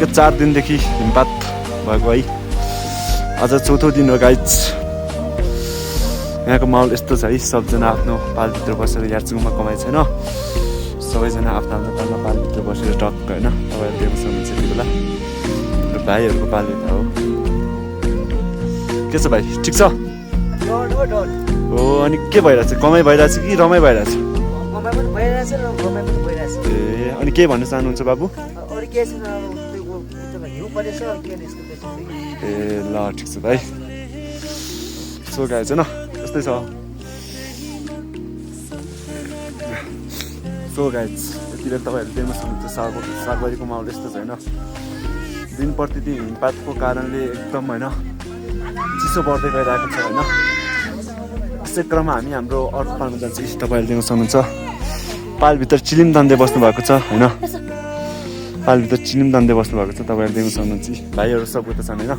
बितेको 4 दिनदेखि हिमपात भएको है। आज चौथो दिन हो गाइज। यहाँको माहौल यस्तो छ है, सबजना आफ्नो पालभित्र बसेर यार्चुङमा कमाइ छैन, सबैजना आफ्नो आफ्नो पालमा पालभित्र बसेर टक्क होइन तपाईँहरू देख्न सक्नुहुन्छ यति बेला। र भाइहरूको पालभित्र हो। के छ भाइ, ठिक छ? हो, अनि के भइरहेछ? कमाइ भइरहेछ कि रमाइ भइरहेछ? ए, अनि के भन्न चाहनुहुन्छ बाबु? ए ल ठिक छ भाइ। सो गाइज होइन यस्तै छ। सो गाइज यति बेला तपाईँहरू देख्न सक्नुहुन्छ सागबारीको माहौल यस्तो छ होइन। दिन प्रतिदिन हिमपातको कारणले एकदम होइन चिसो बढ्दै गइरहेको छ होइन। यसै क्रममा हामी हाम्रो अर्को पाल्न जान्छौँ। तपाईँहरूले देख्न सक्नुहुन्छ पालभित्र चिलिम तान्दै बस्नु भएको छ होइन। पालभित्र चिलिम तान्दै बस्नु भएको छ, तपाईँहरूले देख्न सक्नुहुन्छ। भाइहरू सब उता छन् होइन।